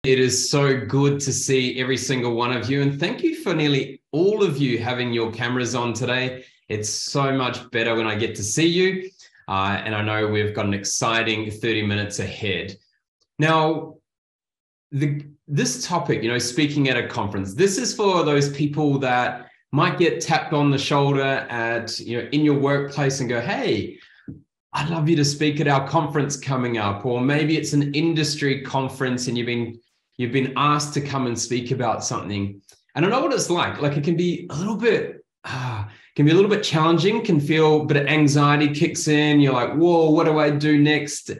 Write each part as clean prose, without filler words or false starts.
It is so good to see every single one of you. And thank you for nearly all of you having your cameras on today. It's so much better when I get to see you. And I know we've got an exciting 30 minutes ahead. Now, this topic, speaking at a conference, this is for those people that might get tapped on the shoulder at, in your workplace and go, hey, I'd love you to speak at our conference coming up. Or maybe it's an industry conference and you've been asked to come and speak about something. And I know what it's like. Like, it can be a little bit, challenging, can feel a bit of anxiety kicks in. You're like, whoa, what do I do next?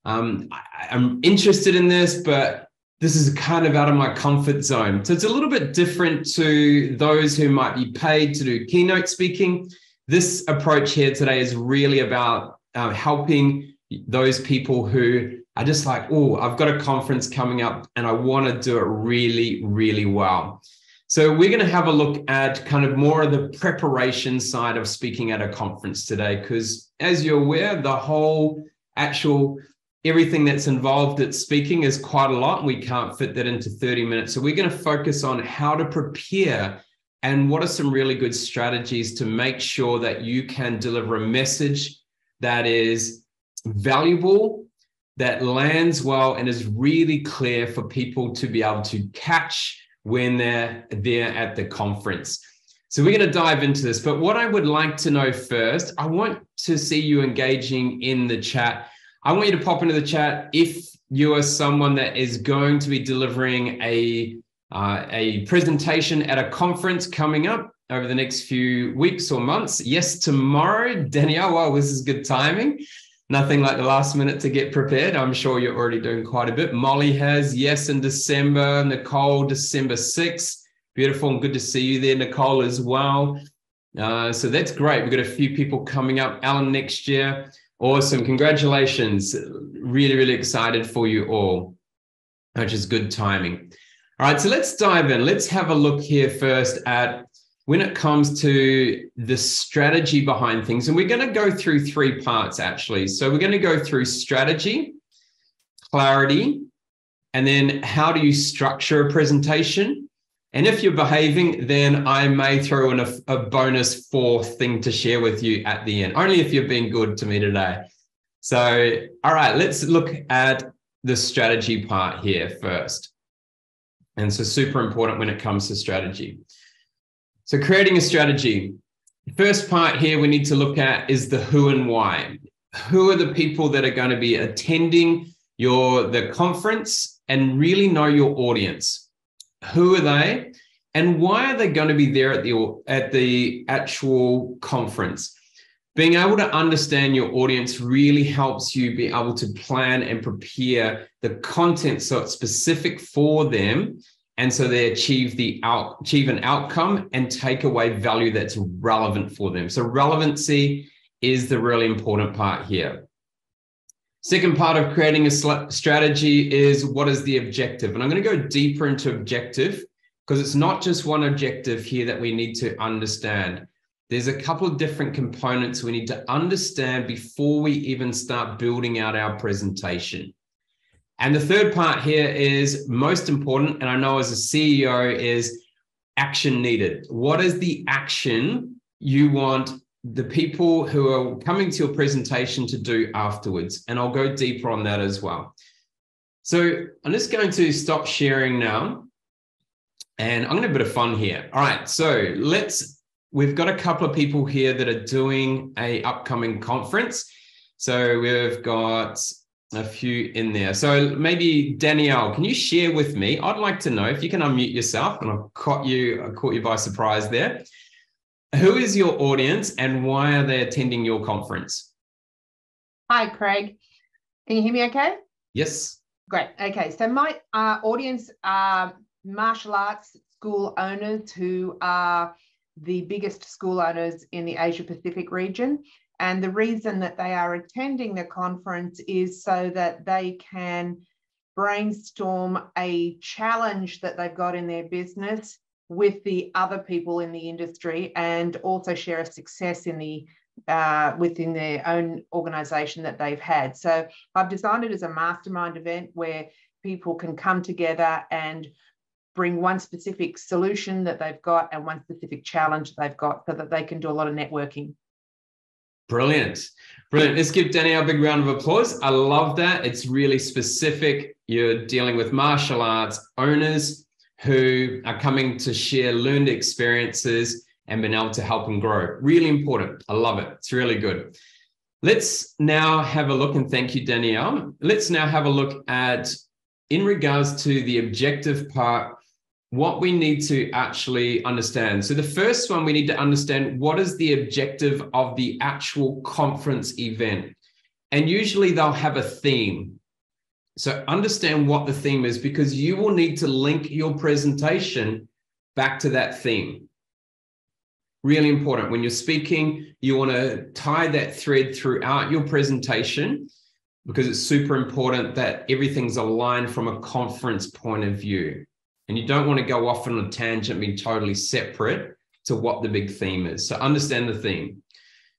I'm interested in this, but this is kind of out of my comfort zone. So it's a little bit different to those who might be paid to do keynote speaking. This approach here today is really about helping those people who are just like, oh, I've got a conference coming up and I want to do it really, really well. So we're going to have a look at kind of more of the preparation side of speaking at a conference today, because as you're aware, the whole everything that's involved at speaking is quite a lot. And we can't fit that into 30 minutes. So we're going to focus on how to prepare and what are some really good strategies to make sure that you can deliver a message that is valuable, that lands well, and is really clear for people to be able to catch when they're there at the conference. So we're going to dive into this. But what I would like to know first, I want to see you engaging in the chat. I want you to pop into the chat if you are someone that is going to be delivering a presentation at a conference coming up over the next few weeks or months. Yes, tomorrow, Danielle. Wow, this is good timing. Nothing like the last minute to get prepared. I'm sure you're already doing quite a bit. Molly has, yes, in December. Nicole, December 6th. Beautiful and good to see you there, Nicole, as well. So that's great. We've got a few people coming up. Alan next year. Awesome. Congratulations. Really, really excited for you all, which is good timing. All right, so let's dive in. Let's have a look here first at when it comes to the strategy behind things. And we're going to go through three parts, actually. So we're going to go through strategy, clarity, and then how do you structure a presentation? And if you're behaving, then I may throw in a bonus fourth thing to share with you at the end, only if you're being good to me today. So, all right, let's look at the strategy part here first. And so super important when it comes to strategy. So creating a strategy. First part here we need to look at is the who and why. Who are the people that are going to be attending the conference, and really know your audience? Who are they and why are they going to be there at the actual conference? Being able to understand your audience really helps you be able to plan and prepare the content so it's specific for them, and so they achieve an outcome and take away value that's relevant for them. So relevancy is the really important part here. Second part of creating a strategy is, what is the objective? And I'm going to go deeper into objective, because it's not just one objective here that we need to understand. There's a couple of different components we need to understand before we even start building out our presentation. And the third part here is most important, and I know as a CEO, is action needed. What is the action you want the people who are coming to your presentation to do afterwards? And I'll go deeper on that as well. So I'm just going to stop sharing now, and I'm going to have a bit of fun here. All right, so we've got a couple of people here that are doing an upcoming conference. So we've got a few in there. So maybe Danielle, can you share with me? I'd like to know if you can unmute yourself, and I caught you by surprise there. Who is your audience and why are they attending your conference? Hi, Craig. Can you hear me okay? Yes. Great. Okay. So my audience are martial arts school owners who are the biggest school owners in the Asia Pacific region. And the reason that they are attending the conference is so that they can brainstorm a challenge that they've got in their business with the other people in the industry, and also share a success in within their own organization that they've had. So I've designed it as a mastermind event where people can come together and bring one specific solution that they've got and one specific challenge they've got, so that they can do a lot of networking. Brilliant. Brilliant. Let's give Danielle a big round of applause. I love that. It's really specific. You're dealing with martial arts owners who are coming to share learned experiences and been able to help them grow. Really important. I love it. It's really good. Let's now have a look, and thank you, Danielle. Let's now have a look at, in regards to the objective part, what we need to actually understand. So the first one, we need to understand what is the objective of the actual conference event. And usually they'll have a theme. So understand what the theme is, because you will need to link your presentation back to that theme. Really important. When you're speaking, you want to tie that thread throughout your presentation, because it's super important that everything's aligned from a conference point of view. And you don't want to go off on a tangent, being totally separate to what the big theme is. So understand the theme.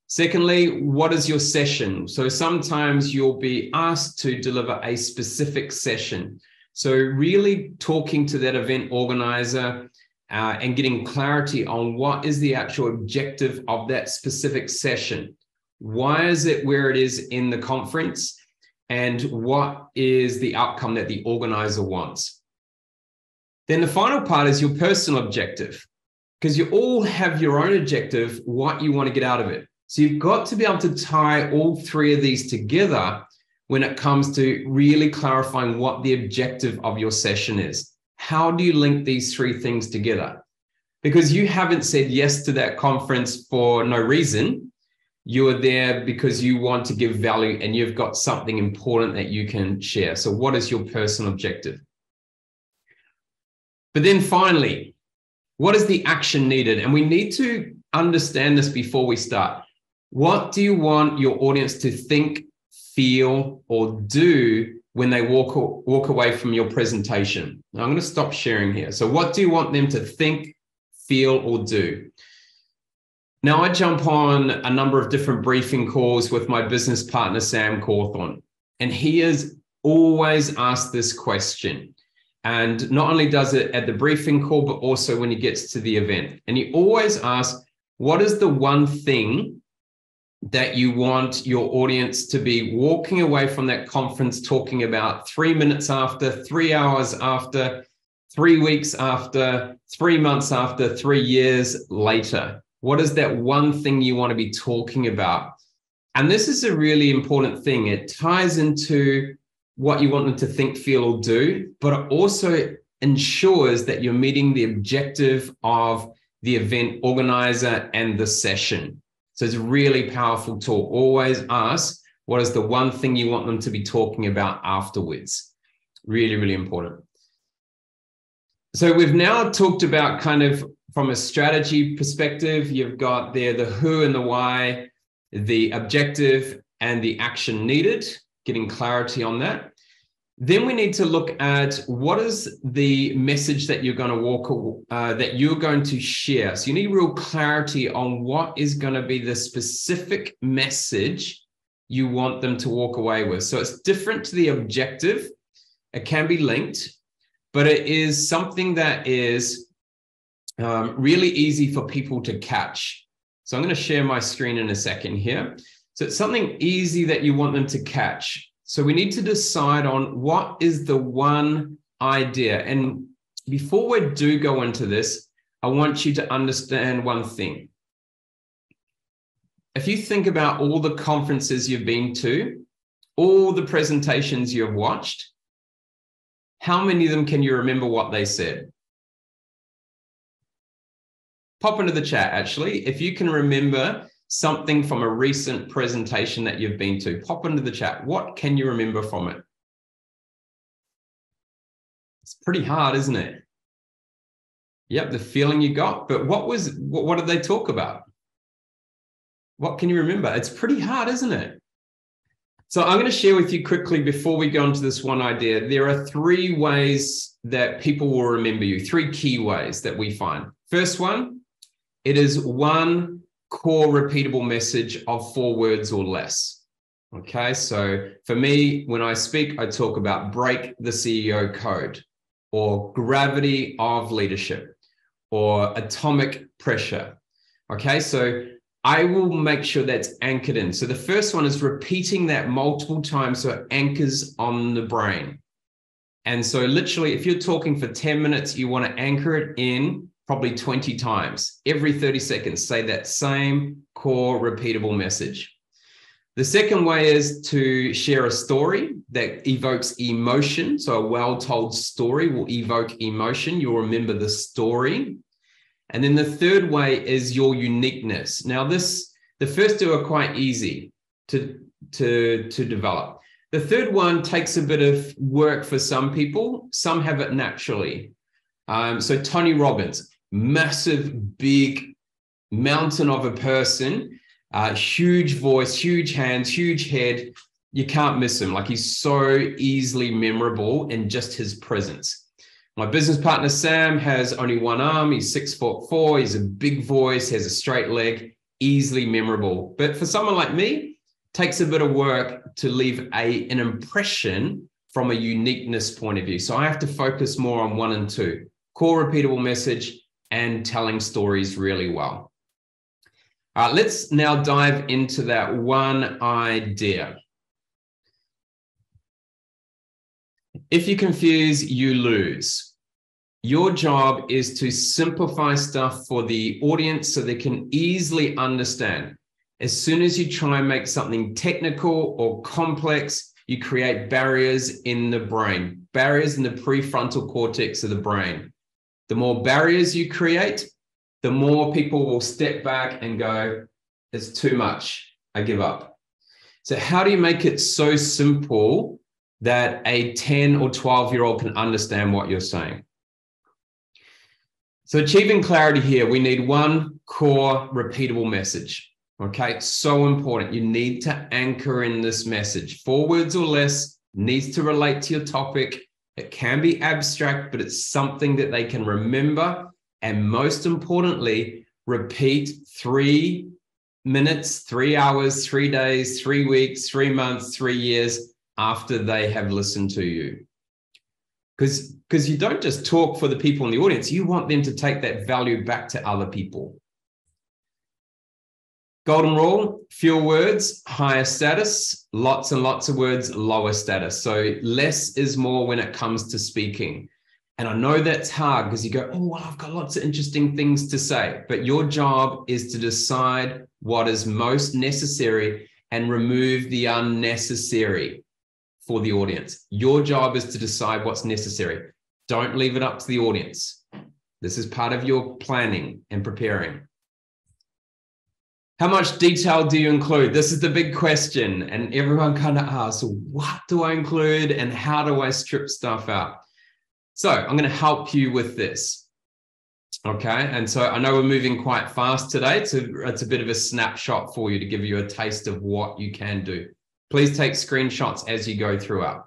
Secondly, what is your session? So sometimes you'll be asked to deliver a specific session. So really talking to that event organizer and getting clarity on what is the actual objective of that specific session. Why is it where it is in the conference? And what is the outcome that the organizer wants? Then the final part is your personal objective, because you all have your own objective, what you want to get out of it. So you've got to be able to tie all three of these together when it comes to really clarifying what the objective of your session is. How do you link these three things together? Because you haven't said yes to that conference for no reason. You are there because you want to give value and you've got something important that you can share. So what is your personal objective? But then finally, what is the action needed? And we need to understand this before we start. What do you want your audience to think, feel, or do when they walk away from your presentation? Now, I'm going to stop sharing here. So what do you want them to think, feel, or do? Now, I jump on a number of different briefing calls with my business partner, Sam Cawthorn, and he has always asked this question. And not only does it at the briefing call, but also when he gets to the event. And he always asks, what is the one thing that you want your audience to be walking away from that conference talking about 3 minutes after, 3 hours after, 3 weeks after, 3 months after, 3 years later? What is that one thing you want to be talking about? And this is a really important thing. It ties into what you want them to think, feel, or do, but it also ensures that you're meeting the objective of the event organizer and the session. So it's a really powerful tool. Always ask, what is the one thing you want them to be talking about afterwards? Really, really important. So we've now talked about kind of from a strategy perspective, you've got there the who and the why, the objective and the action needed, getting clarity on that. Then we need to look at what is the message that you're going to share. So you need real clarity on what is going to be the specific message you want them to walk away with. So it's different to the objective. It can be linked, but it is something that is really easy for people to catch. So I'm going to share my screen in a second here. So it's something easy that you want them to catch. So we need to decide on what is the one idea. And before we do go into this, I want you to understand one thing. If you think about all the conferences you've been to, all the presentations you've watched, how many of them can you remember what they said? Pop into the chat, actually. If you can remember something from a recent presentation that you've been to, pop into the chat. What can you remember from it? It's pretty hard, isn't it? Yep, the feeling you got, but what did they talk about? What can you remember? It's pretty hard, isn't it? So I'm going to share with you quickly before we go into this one idea. There are 3 ways that people will remember you, 3 key ways that we find. First one, it is one core repeatable message of 4 words or less. Okay, so for me, when I speak, I talk about break the CEO code, or gravity of leadership, or atomic pressure. Okay, so I will make sure that's anchored in. So the first one is repeating that multiple times so it anchors on the brain. And so literally, if you're talking for 10 minutes, you want to anchor it in probably 20 times. Every 30 seconds, say that same core repeatable message. The second way is to share a story that evokes emotion. So a well-told story will evoke emotion. You'll remember the story. And then the third way is your uniqueness. Now, the first two are quite easy to develop. The third one takes a bit of work for some people. Some have it naturally. So Tony Robbins, massive, big mountain of a person, huge voice, huge hands, huge head. You can't miss him. Like, he's so easily memorable in just his presence. My business partner, Sam, has only one arm. He's 6'4". He's a big voice, has a straight leg, easily memorable. But for someone like me, it takes a bit of work to leave an impression from a uniqueness point of view. So I have to focus more on 1 and 2, core repeatable message and telling stories really well. All right, let's now dive into that one idea. If you confuse, you lose. Your job is to simplify stuff for the audience so they can easily understand. As soon as you try and make something technical or complex, you create barriers in the brain, barriers in the prefrontal cortex of the brain. The more barriers you create, the more people will step back and go, it's too much, I give up. So how do you make it so simple that a 10 or 12-year-old can understand what you're saying? So achieving clarity here, we need one core repeatable message. Okay, so important. You need to anchor in this message. 4 words or less, needs to relate to your topic. It can be abstract, but it's something that they can remember. And most importantly, repeat 3 minutes, 3 hours, 3 days, 3 weeks, 3 months, 3 years after they have listened to you. Because you don't just talk for the people in the audience, you want them to take that value back to other people. Golden rule, fewer words, higher status, lots and lots of words, lower status. So less is more when it comes to speaking. And I know that's hard because you go, oh, well, I've got lots of interesting things to say. But your job is to decide what is most necessary and remove the unnecessary for the audience. Your job is to decide what's necessary. Don't leave it up to the audience. This is part of your planning and preparing. How much detail do you include? This is the big question. And everyone kind of asks, what do I include and how do I strip stuff out? So I'm going to help you with this. Okay. And so I know we're moving quite fast today. So it's a bit of a snapshot for you to give you a taste of what you can do. Please take screenshots as you go throughout.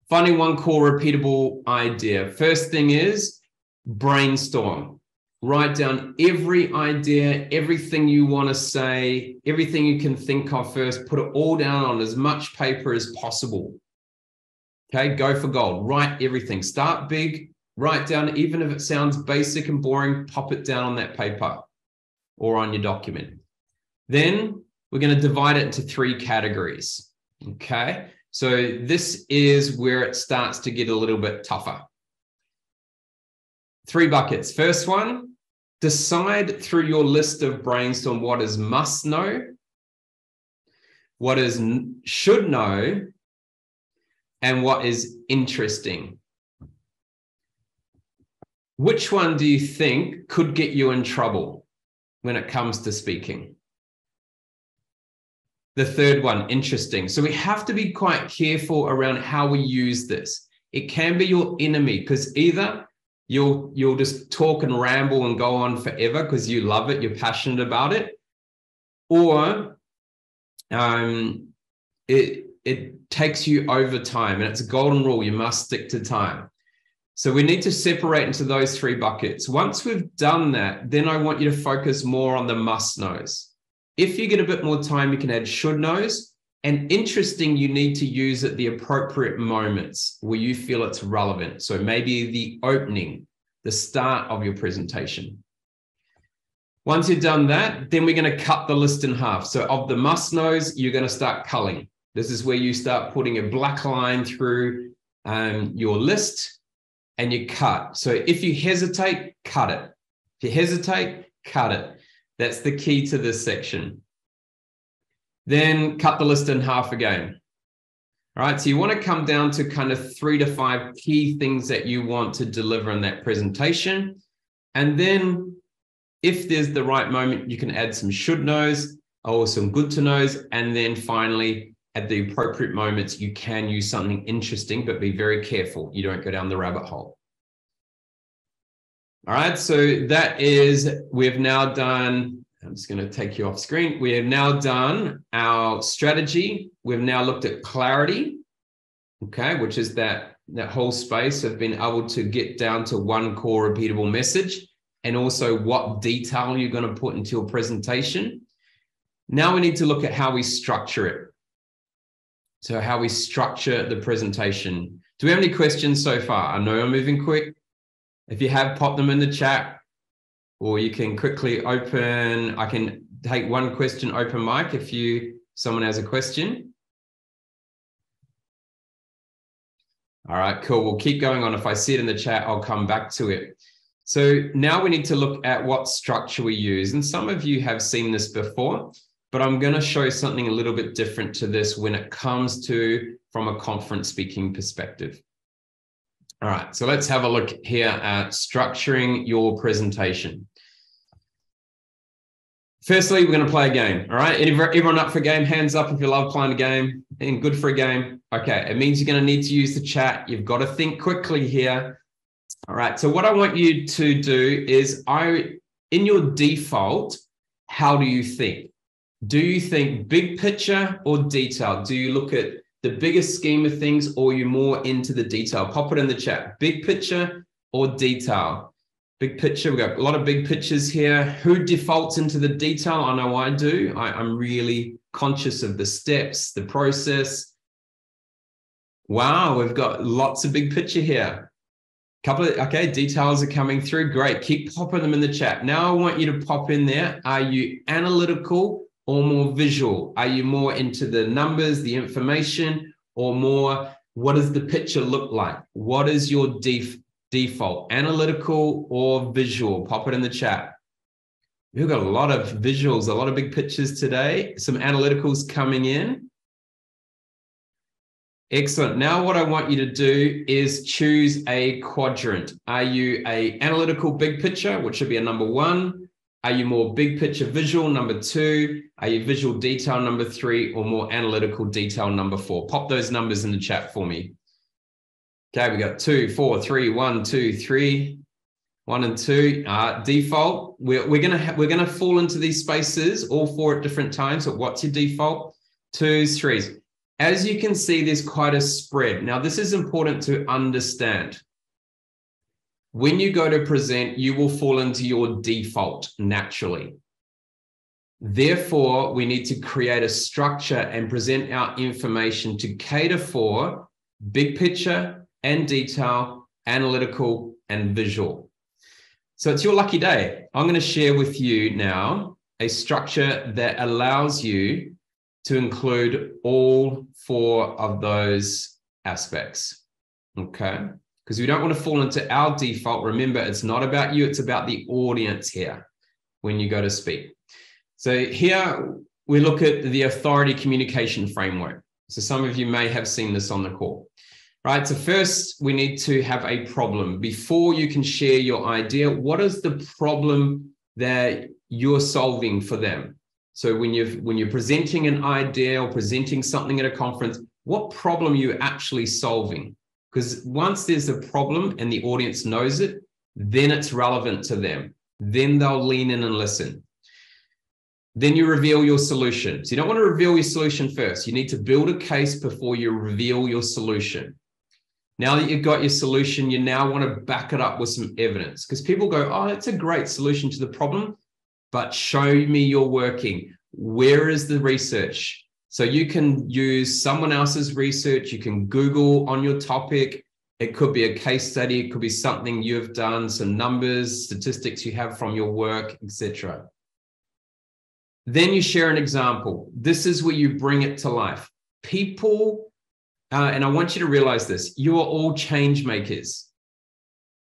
Finding one core repeatable idea. First thing is brainstorm. Write down every idea, everything you want to say, everything you can think of first. Put it all down on as much paper as possible. Okay, go for gold. Write everything. Start big. Write down, even if it sounds basic and boring, pop it down on that paper or on your document. Then we're going to divide it into 3 categories. Okay, so this is where it starts to get a little bit tougher. 3 buckets. First one, decide through your list of brainstorm what is must know, what is should know, and what is interesting. Which one do you think could get you in trouble when it comes to speaking? The third one, interesting. So we have to be quite careful around how we use this. It can be your enemy because either you'll just talk and ramble and go on forever because you love it, you're passionate about it, or it takes you over time, and it's a golden rule. You must stick to time. So we need to separate into those 3 buckets. Once we've done that, then I want you to focus more on the must knows. If you get a bit more time, you can add should knows, And interesting, you need to use at the appropriate moments where you feel it's relevant. So maybe the opening, the start of your presentation. Once you've done that, then we're going to cut the list in half. So of the must knows, you're going to start culling. This is where you start putting a black line through your list and you cut. So if you hesitate, cut it. If you hesitate, cut it. That's the key to this section. Then cut the list in half again. All right, so you want to come down to kind of 3 to 5 key things that you want to deliver in that presentation. And then if there's the right moment, you can add some should knows or some good to knows. And then finally, at the appropriate moments, you can use something interesting, but be very careful. You don't go down the rabbit hole. All right, so that is, we've now done, I'm just going to take you off screen. We have now done our strategy. We've now looked at clarity, okay, which is that whole space of being able to get down to one core repeatable message, and also what detail you're going to put into your presentation. Now we need to look at how we structure it. So how we structure the presentation. Do we have any questions so far? I know I'm moving quick. If you have, pop them in the chat. Or you can quickly open, I can take one question open mic if someone has a question. All right, cool. We'll keep going on. If I see it in the chat, I'll come back to it. So now we need to look at what structure we use. And some of you have seen this before, but I'm going to show something a little bit different to this when it comes to from a conference speaking perspective. All right, so let's have a look here at structuring your presentation. Firstly, we're going to play a game. All right, everyone up for a game? Hands up if you love playing a game and good for a game. Okay, it means you're going to need to use the chat. You've got to think quickly here. All right, so what I want you to do is in your default, how do you think? Do you think big picture or detail? Do you look at the biggest scheme of things, or are you more into the detail? Pop it in the chat. Big picture or detail? Big picture. We've got a lot of big pictures here. Who defaults into the detail? I know I do. I'm really conscious of the steps, the process. Wow, we've got lots of big picture here. Okay, details are coming through. Great. Keep popping them in the chat. Now I want you to pop in there. Are you analytical or more visual? Are you more into the numbers, the information, or more, what does the picture look like? What is your default, analytical or visual? Pop it in the chat. We've got a lot of visuals, a lot of big pictures today. Some analyticals coming in. Excellent. Now what I want you to do is choose a quadrant. Are you an analytical big picture, which should be a number 1? Are you more big picture visual, number 2? Are you visual detail, number 3? Or more analytical detail, number 4? Pop those numbers in the chat for me. Okay, we got 2, 4, 3, 1, 2, 3, 1 and 2. Default. We're gonna fall into these spaces, all 4 at different times. So what's your default? 2s, 3s. As you can see, there's quite a spread. Now, this is important to understand. When you go to present, you will fall into your default naturally. Therefore, we need to create a structure and present our information to cater for big picture and detail, analytical and visual. So it's your lucky day. I'm going to share with you now a structure that allows you to include all 4 of those aspects, okay? Because we don't want to fall into our default. Remember, it's not about you, it's about the audience here when you go to speak. So here we look at the authority communication framework. So some of you may have seen this on the call, right? So first we need to have a problem. Before you can share your idea, what is the problem that you're solving for them? So when you're presenting an idea or presenting something at a conference, what problem are you actually solving? Because once there's a problem and the audience knows it, then it's relevant to them. Then they'll lean in and listen. Then you reveal your solution. So you don't want to reveal your solution first. You need to build a case before you reveal your solution. Now that you've got your solution, you now want to back it up with some evidence, because people go, oh, it's a great solution to the problem, but show me you're working. Where is the research? So you can use someone else's research. You can Google on your topic. It could be a case study. It could be something you've done, some numbers, statistics you have from your work, etc. Then you share an example. This is where you bring it to life. People, and I want you to realize this, you are all change makers.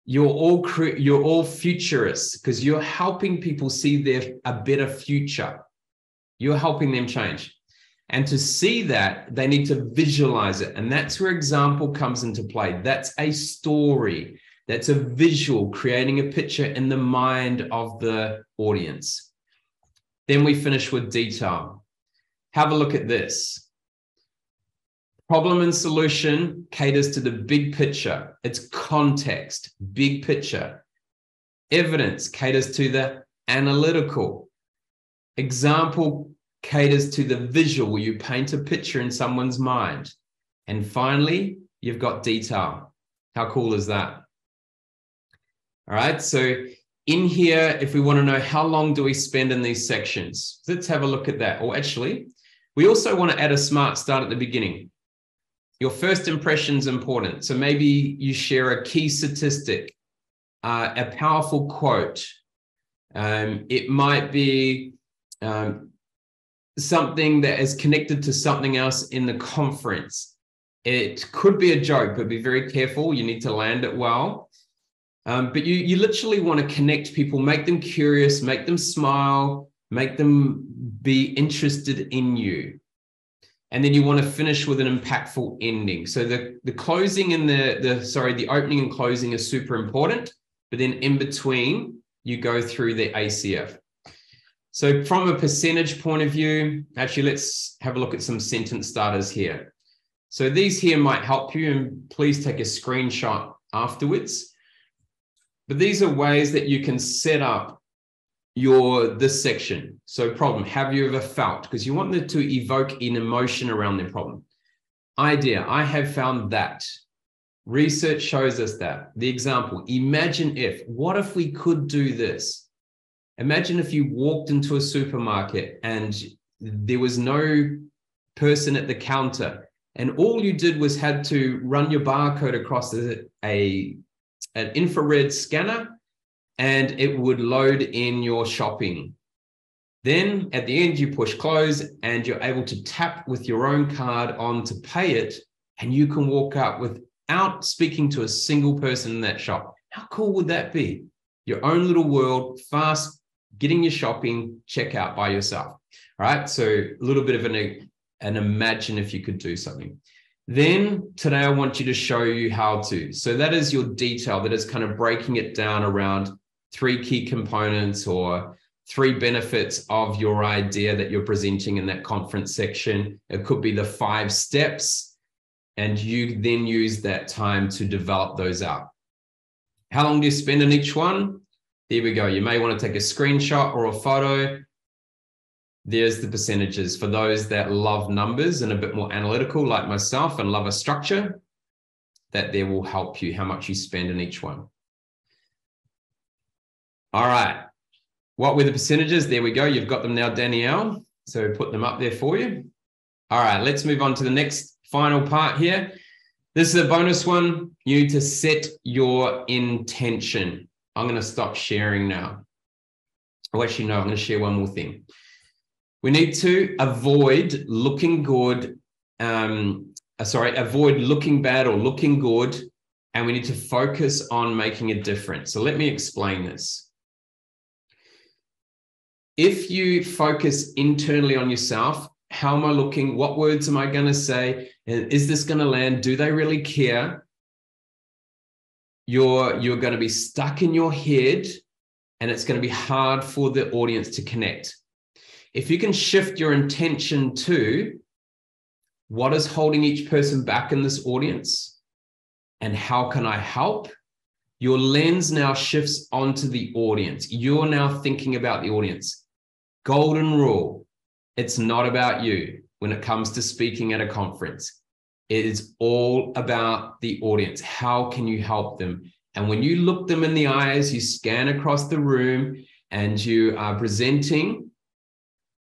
You're all futurists because you're helping people see a better future. You're helping them change. And to see that, they need to visualize it. And that's where example comes into play. That's a story. That's a visual, creating a picture in the mind of the audience. Then we finish with detail. Have a look at this. Problem and solution caters to the big picture. It's context, big picture. Evidence caters to the analytical. Example caters to the visual, where you paint a picture in someone's mind. And finally, you've got detail. How cool is that? All right, so in here, if we want to know how long do we spend in these sections, let's have a look at that. Or actually, we also want to add a smart start at the beginning. Your first impression is important. So maybe you share a key statistic, a powerful quote. It might be something that is connected to something else in the conference. It could be a joke, but be very careful. You need to land it well. But you literally want to connect people, make them curious, make them smile, make them be interested in you. And then you want to finish with an impactful ending. So the closing and the opening and closing is super important, but then in between, you go through the ACF. So from a percentage point of view, actually, let's have a look at some sentence starters here. So these here might help you, and please take a screenshot afterwards. But these are ways that you can set up this section. So problem, have you ever felt? Because you want them to evoke an emotion around their problem. Idea, I have found that. Research shows us that. The example, imagine if, what if we could do this? Imagine if you walked into a supermarket and there was no person at the counter, and all you did was had to run your barcode across an infrared scanner, and it would load in your shopping. Then at the end, you push close and you're able to tap with your own card on to pay it, and you can walk out without speaking to a single person in that shop. How cool would that be? Your own little world, fast, getting your shopping, check out by yourself. All right, so a little bit of an imagine if you could do something. Then today I want you to show you how to. So that is your detail, that is kind of breaking it down around 3 key components or 3 benefits of your idea that you're presenting in that conference section. It could be the 5 steps, and you then use that time to develop those out. How long do you spend in each one? There we go. You may want to take a screenshot or a photo. There's the percentages for those that love numbers and a bit more analytical like myself and love a structure. That there will help you how much you spend in each one. All right. What were the percentages? There we go. You've got them now, Danielle. So put them up there for you. All right. Let's move on to the next final part here. This is a bonus one. You need to set your intention. I'm going to stop sharing now. Oh, actually, no, I'm going to share one more thing. We need to avoid looking good. Avoid looking bad or looking good. And we need to focus on making a difference. So let me explain this. If you focus internally on yourself, how am I looking? What words am I going to say? Is this going to land? Do they really care? You're going to be stuck in your head, and it's going to be hard for the audience to connect. If you can shift your intention to what is holding each person back in this audience and how can I help, your lens now shifts onto the audience. You're now thinking about the audience. Golden rule, it's not about you when it comes to speaking at a conference. It is all about the audience. How can you help them? And when you look them in the eyes, you scan across the room and you are presenting,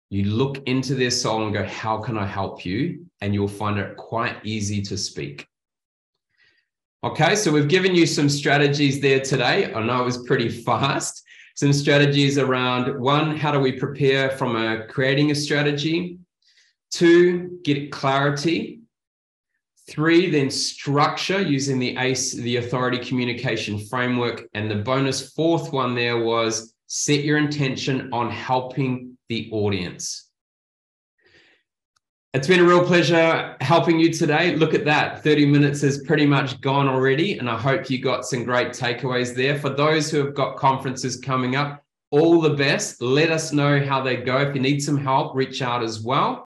You look into their soul and go, how can I help you? And you'll find it quite easy to speak. Okay, so we've given you some strategies there today. I know it was pretty fast. Some strategies around, 1, how do we prepare from creating a strategy? 2, get clarity. 3, then structure using the ACE, the authority communication framework. And the bonus 4th one there was set your intention on helping the audience. It's been a real pleasure helping you today. Look at that, 30 minutes is pretty much gone already, and I hope you got some great takeaways there. For those who have got conferences coming up, all the best. Let us know how they go. If you need some help, reach out as well.